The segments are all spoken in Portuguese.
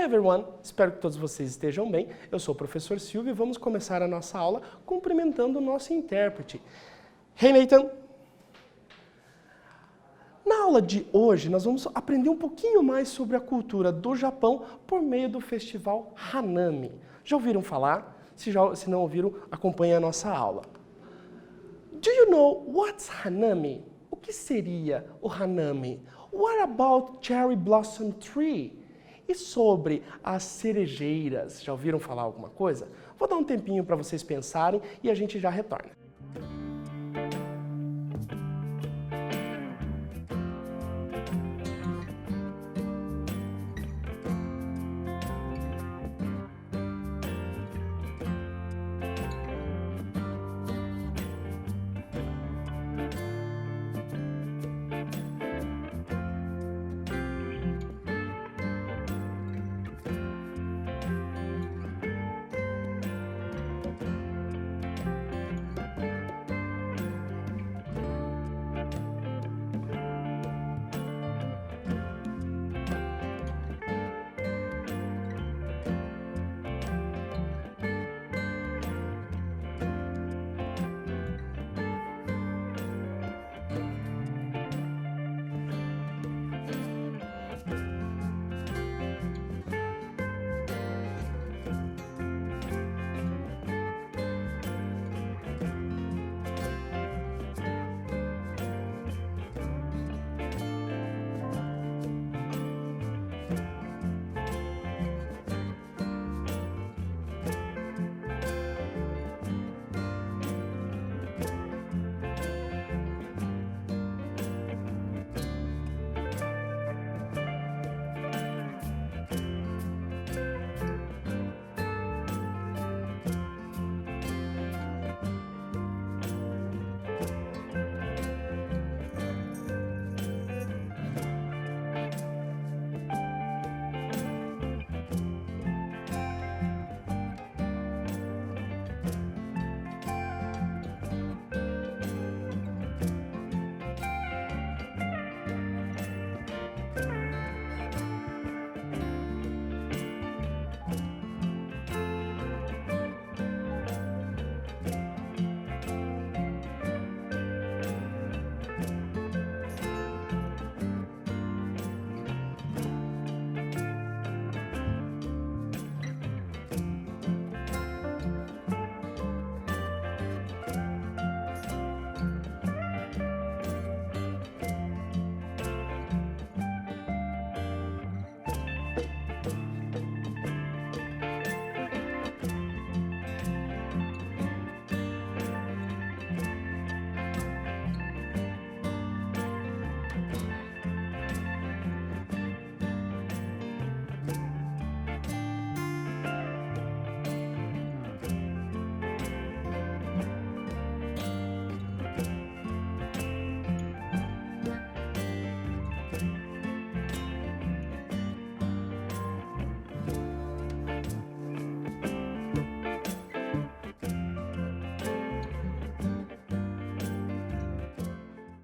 everyone! Espero que todos vocês estejam bem. Eu sou o professor Silvio e vamos começar a nossa aula cumprimentando o nosso intérprete. Hey, Nathan! Na aula de hoje, nós vamos aprender um pouquinho mais sobre a cultura do Japão por meio do festival Hanami. Já ouviram falar? Se não ouviram, acompanhe a nossa aula. Do you know what's Hanami? O que seria o Hanami? What about Cherry Blossom Tree? E sobre as cerejeiras, já ouviram falar alguma coisa? Vou dar um tempinho para vocês pensarem e a gente já retorna.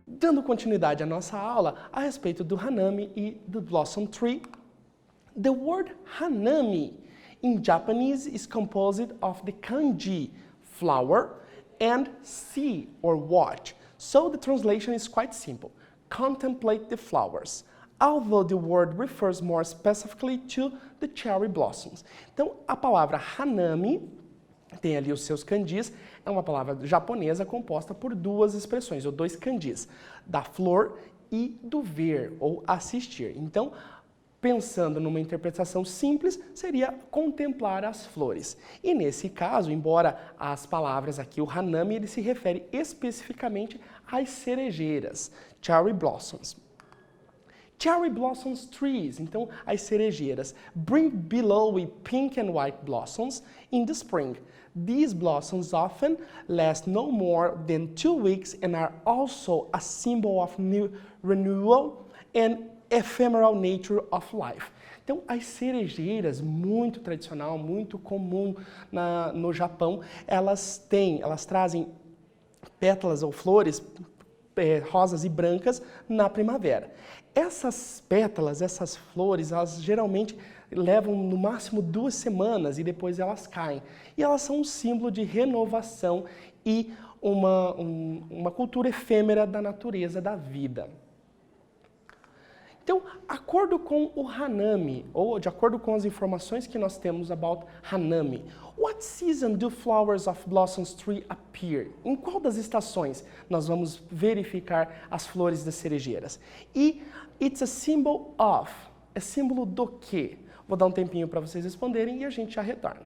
Dando continuidade à nossa aula a respeito do Hanami e do Blossom Tree, the word Hanami in Japanese is composed of the kanji flower and see or watch. So the translation is quite simple. Contemplate the flowers. Although the word refers more specifically to the cherry blossoms. Então, a palavra Hanami tem ali os seus kanjis, é uma palavra japonesa composta por duas expressões, ou dois kanjis, da flor e do ver, ou assistir. Então, pensando numa interpretação simples, seria contemplar as flores. E nesse caso, embora as palavras aqui, o Hanami, ele se refere especificamente às cerejeiras, cherry blossoms. Cherry blossoms trees, então as cerejeiras, bring below pink and white blossoms in the spring. These blossoms often last no more than 2 weeks and are also a symbol of new renewal and ephemeral nature of life. Então, as cerejeiras, muito tradicional, muito comum no Japão, elas trazem pétalas ou flores rosas e brancas na primavera. Essas pétalas, essas flores, elas geralmente levam no máximo 2 semanas e depois elas caem. E elas são um símbolo de renovação e uma cultura efêmera da natureza da vida. Então, de acordo com o Hanami, ou de acordo com as informações que nós temos about Hanami, what season do flowers of blossoms tree appear? Em qual das estações nós vamos verificar as flores das cerejeiras? E it's a symbol of, é símbolo do quê? Vou dar um tempinho para vocês responderem e a gente já retorna.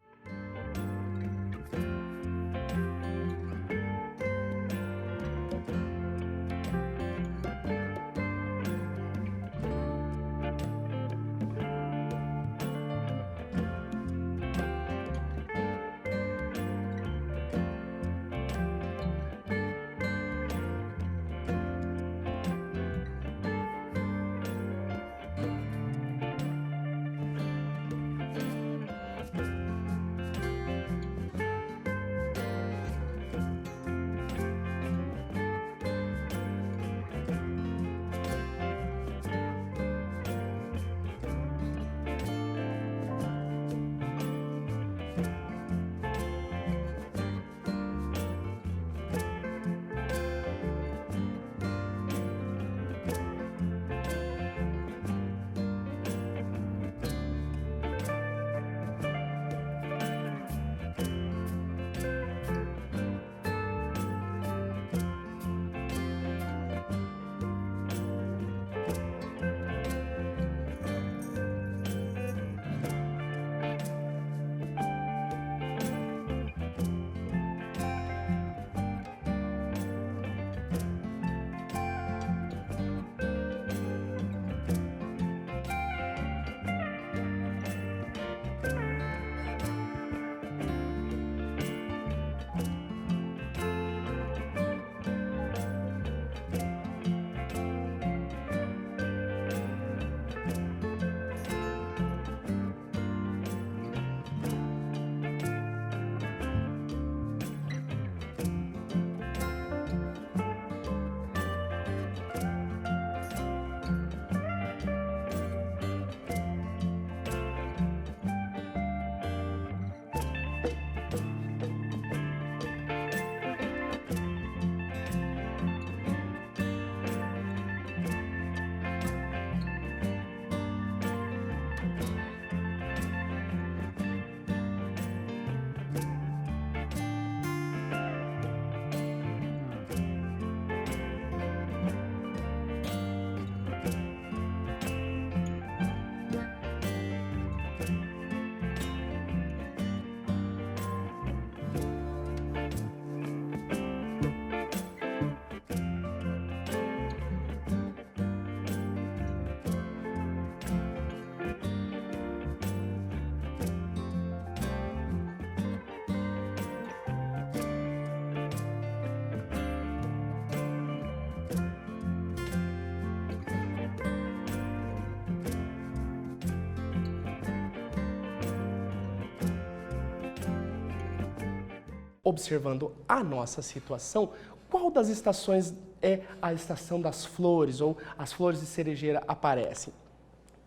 Observando a nossa situação, qual das estações é a estação das flores, ou as flores de cerejeira aparecem?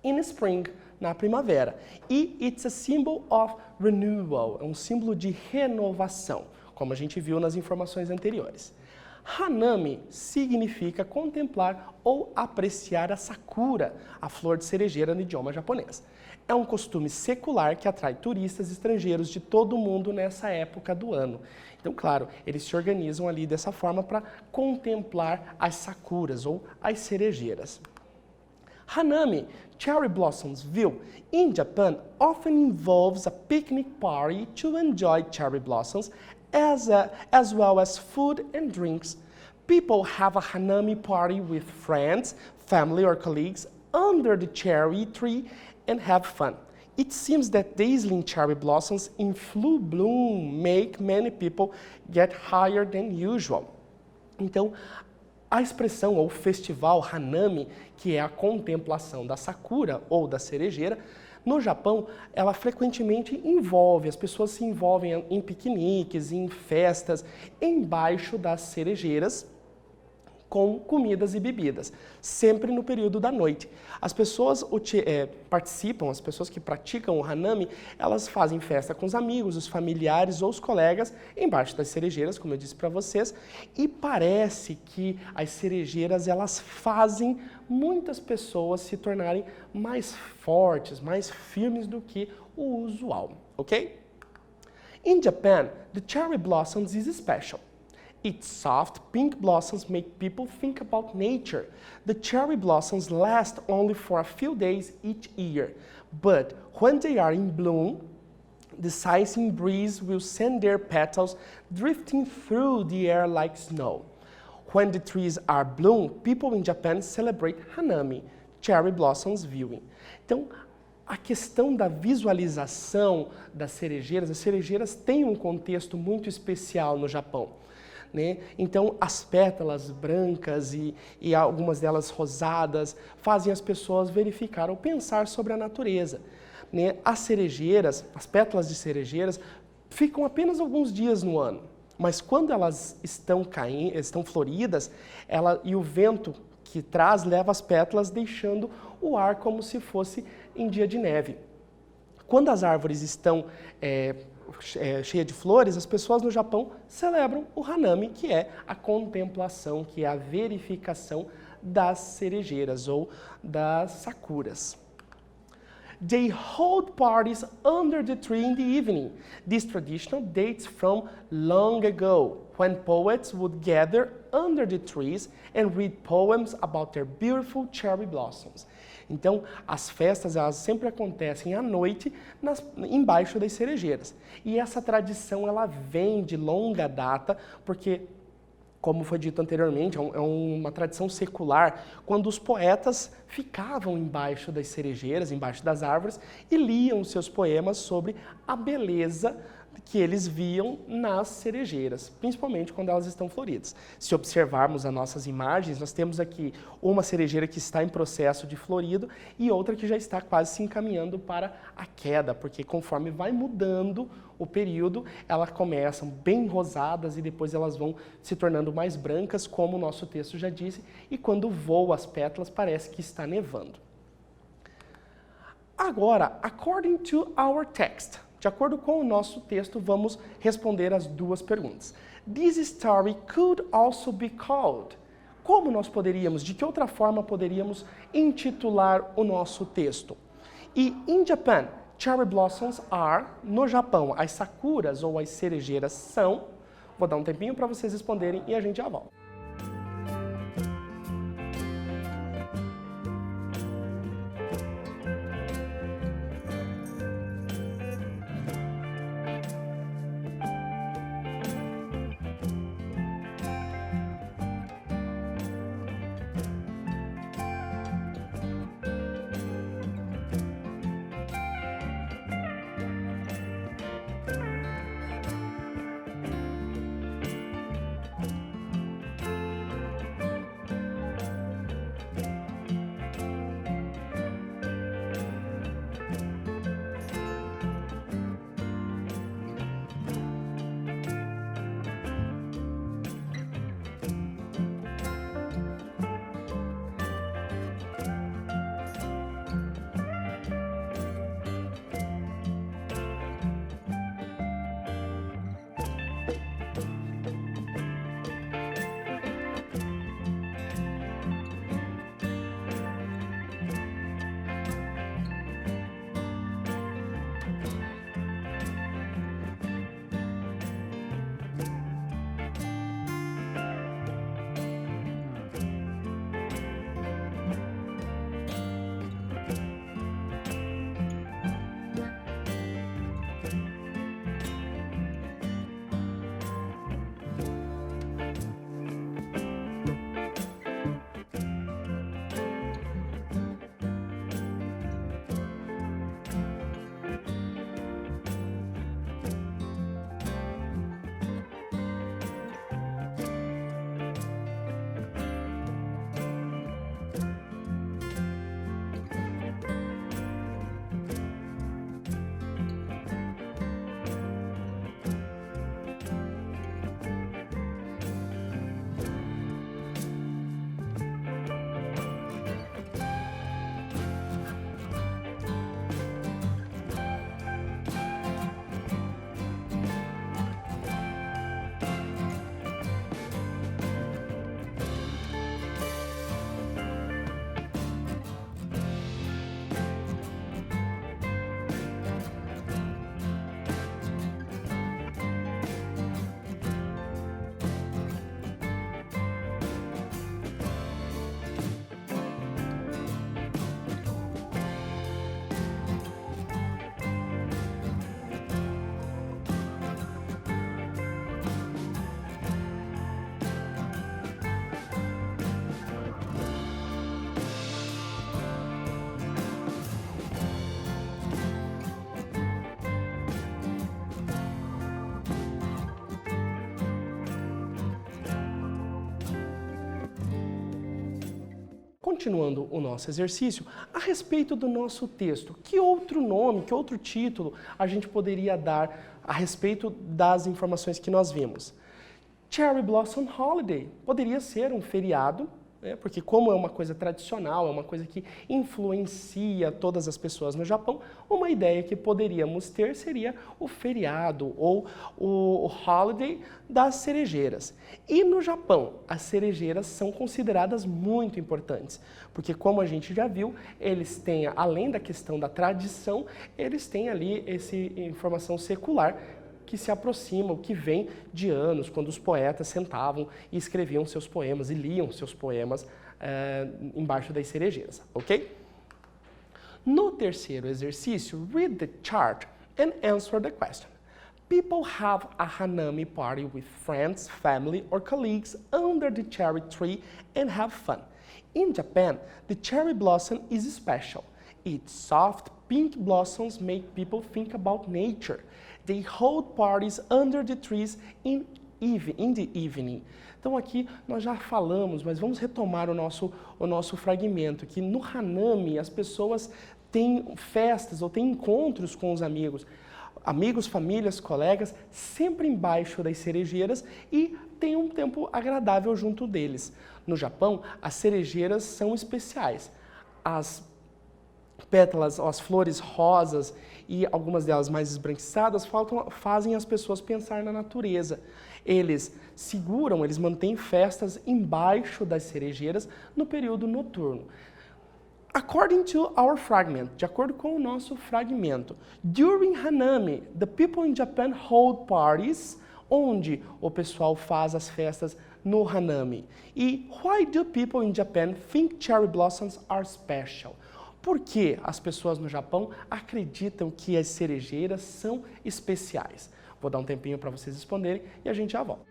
In spring, na primavera. E it's a symbol of renewal, é um símbolo de renovação, como a gente viu nas informações anteriores. Hanami significa contemplar ou apreciar a sakura, a flor de cerejeira no idioma japonês. É um costume secular que atrai turistas estrangeiros de todo o mundo nessa época do ano. Então, claro, eles se organizam ali dessa forma para contemplar as sakuras ou as cerejeiras. Hanami, cherry blossoms view, in Japan often involves a picnic party to enjoy cherry blossoms as well as food and drinks. People have a Hanami party with friends, family or colleagues under the cherry tree and have fun. It seems that dazzling cherry blossoms in full bloom make many people get higher than usual. Então, a expressão ou festival Hanami, que é a contemplação da sakura ou da cerejeira, no Japão, ela frequentemente envolve, as pessoas se envolvem em piqueniques, em festas, embaixo das cerejeiras, com comidas e bebidas, sempre no período da noite. As pessoas participam, as pessoas que praticam o hanami, elas fazem festa com os amigos, os familiares ou os colegas embaixo das cerejeiras, como eu disse para vocês, e parece que as cerejeiras elas fazem muitas pessoas se tornarem mais fortes, mais firmes do que o usual, ok? In Japan, the cherry blossoms is special. Its soft pink blossoms make people think about nature. The cherry blossoms last only for a few days each year, but when they are in bloom, the sighing breeze will send their petals drifting through the air like snow. When the trees are bloom, people in Japan celebrate Hanami, cherry blossoms viewing. Então, a questão da visualização das cerejeiras, as cerejeiras têm um contexto muito especial no Japão. Né? Então, as pétalas brancas e algumas delas rosadas fazem as pessoas verificar ou pensar sobre a natureza. Né? As cerejeiras, as pétalas de cerejeiras, ficam apenas alguns dias no ano, mas quando elas estão floridas, e o vento que traz leva as pétalas, deixando o ar como se fosse em dia de neve. Quando as árvores estão cheia de flores, as pessoas no Japão celebram o Hanami, que é a contemplação, que é a verificação das cerejeiras ou das sakuras. They hold parties under the tree in the evening. This tradition dates from long ago, when poets would gather under the trees and read poems about their beautiful cherry blossoms. Então, as festas elas sempre acontecem à noite embaixo das cerejeiras. E essa tradição ela vem de longa data, porque, como foi dito anteriormente, é uma tradição secular, quando os poetas ficavam embaixo das cerejeiras, embaixo das árvores, e liam seus poemas sobre a beleza que eles viam nas cerejeiras, principalmente quando elas estão floridas. Se observarmos as nossas imagens, nós temos aqui uma cerejeira que está em processo de florido e outra que já está quase se encaminhando para a queda, porque conforme vai mudando o período, elas começam bem rosadas e depois elas vão se tornando mais brancas, como o nosso texto já disse, e quando voam as pétalas parece que está nevando. Agora, according to our text, de acordo com o nosso texto, vamos responder as duas perguntas. This story could also be called. Como nós poderíamos, de que outra forma poderíamos intitular o nosso texto? E in Japan, cherry blossoms are, no Japão, as sakuras ou as cerejeiras são. Vou dar um tempinho para vocês responderem e a gente já volta. Continuando o nosso exercício, a respeito do nosso texto, que outro nome, que outro título a gente poderia dar a respeito das informações que nós vimos? Cherry Blossom Holiday poderia ser um feriado, né, porque como é uma coisa tradicional, é uma coisa que influencia todas as pessoas no Japão, uma ideia que poderíamos ter seria o feriado ou o holiday das cerejeiras. E no Japão, as cerejeiras são consideradas muito importantes, porque como a gente já viu, eles têm, além da questão da tradição, eles têm ali essa informação secular que se aproxima, o que vem de anos, quando os poetas sentavam e escreviam seus poemas e liam seus poemas embaixo das cerejeiras, ok? No terceiro exercício, read the chart and answer the question. People have a Hanami party with friends, family, or colleagues under the cherry tree and have fun. In Japan, the cherry blossom is special. Its soft pink blossoms make people think about nature. They hold parties under the trees in the evening. Então aqui nós já falamos, mas vamos retomar o nosso fragmento, que no Hanami as pessoas têm festas ou têm encontros com os amigos, famílias, colegas, sempre embaixo das cerejeiras e tem um tempo agradável junto deles. No Japão, as cerejeiras são especiais. As pétalas, as flores rosas e algumas delas mais esbranquiçadas fazem as pessoas pensar na natureza. Eles mantêm festas embaixo das cerejeiras no período noturno. According to our fragment, de acordo com o nosso fragmento, during Hanami, the people in Japan hold parties, onde o pessoal faz as festas no Hanami. E why do people in Japan think cherry blossoms are special? Por que as pessoas no Japão acreditam que as cerejeiras são especiais? Vou dar um tempinho para vocês responderem e a gente já volta.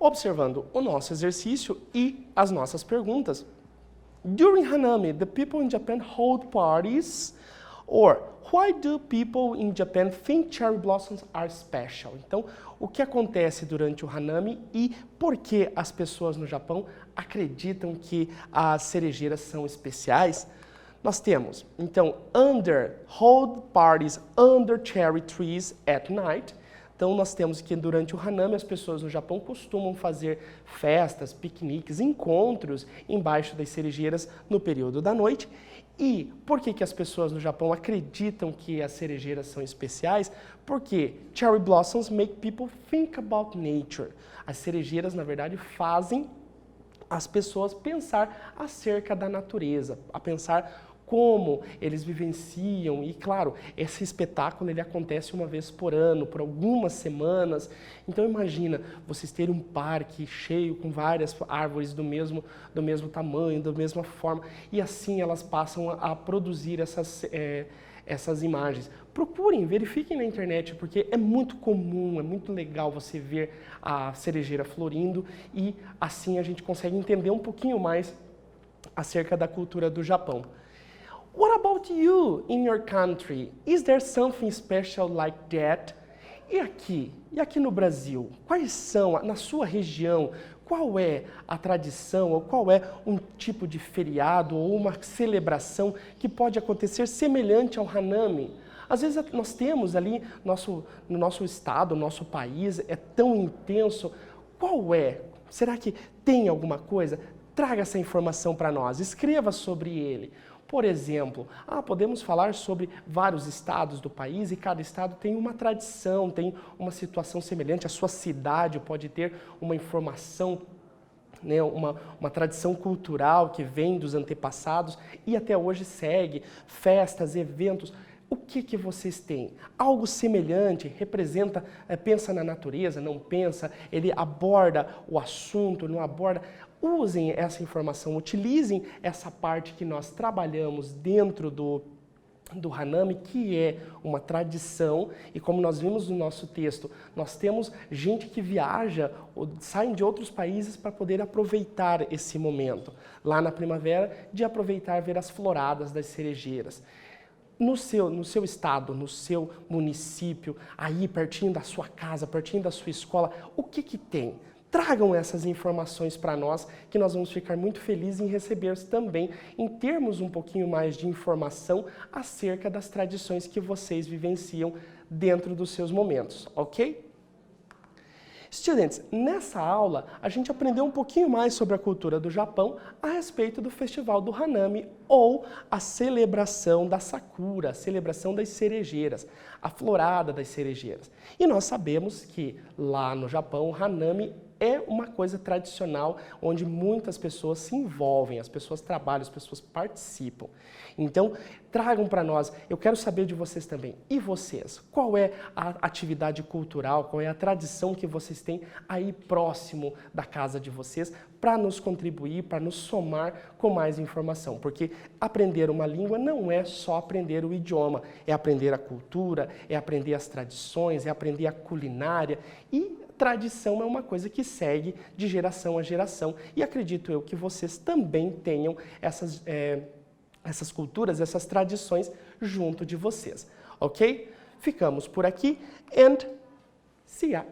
Observando o nosso exercício e as nossas perguntas. During Hanami, the people in Japan hold parties. Or, why do people in Japan think cherry blossoms are special? Então, o que acontece durante o Hanami e por que as pessoas no Japão acreditam que as cerejeiras são especiais? Nós temos, então, hold parties under cherry trees at night. Então, nós temos que durante o Hanami as pessoas no Japão costumam fazer festas, piqueniques, encontros embaixo das cerejeiras no período da noite. E por que as pessoas no Japão acreditam que as cerejeiras são especiais? Porque cherry blossoms make people think about nature. As cerejeiras, na verdade, fazem as pessoas pensar acerca da natureza, a pensar como eles vivenciam e, claro, esse espetáculo ele acontece uma vez por ano, por algumas semanas. Então imagina vocês terem um parque cheio com várias árvores do mesmo tamanho, da mesma forma, e assim elas passam a produzir essas imagens. Procurem, verifiquem na internet, porque é muito comum, é muito legal você ver a cerejeira florindo e assim a gente consegue entender um pouquinho mais acerca da cultura do Japão. What about you in your country? Is there something special like that? E aqui no Brasil, quais são, na sua região, qual é a tradição ou qual é um tipo de feriado ou uma celebração que pode acontecer semelhante ao Hanami? Às vezes nós temos ali, no nosso estado, no nosso país, é tão intenso. Qual é? Será que tem alguma coisa? Traga essa informação para nós, escreva sobre ele. Por exemplo, podemos falar sobre vários estados do país e cada estado tem uma tradição, tem uma situação semelhante. A sua cidade pode ter uma informação, né, uma tradição cultural que vem dos antepassados e até hoje segue, festas, eventos. O que vocês têm? Algo semelhante, representa, pensa na natureza, não pensa, ele aborda o assunto, não aborda. Usem essa informação, utilizem essa parte que nós trabalhamos dentro do Hanami, que é uma tradição, e como nós vimos no nosso texto, nós temos gente que viaja, saem de outros países para poder aproveitar esse momento, lá na primavera, de aproveitar ver as floradas das cerejeiras. No seu estado, no seu município, aí pertinho da sua casa, pertinho da sua escola, o que tem? Tragam essas informações para nós, que nós vamos ficar muito felizes em receber também, em termos um pouquinho mais de informação acerca das tradições que vocês vivenciam dentro dos seus momentos, ok? Students, nessa aula a gente aprendeu um pouquinho mais sobre a cultura do Japão a respeito do Festival do Hanami ou a celebração da Sakura, a celebração das cerejeiras, a florada das cerejeiras. E nós sabemos que lá no Japão o Hanami é uma coisa tradicional onde muitas pessoas se envolvem, as pessoas trabalham, as pessoas participam. Então, tragam para nós, eu quero saber de vocês também. E vocês? Qual é a atividade cultural, qual é a tradição que vocês têm aí próximo da casa de vocês para nos contribuir, para nos somar com mais informação? Porque aprender uma língua não é só aprender o idioma, é aprender a cultura, é aprender as tradições, é aprender a culinária e tradição é uma coisa que segue de geração a geração e acredito eu que vocês também tenham essas culturas, essas tradições junto de vocês, ok? Ficamos por aqui and see ya!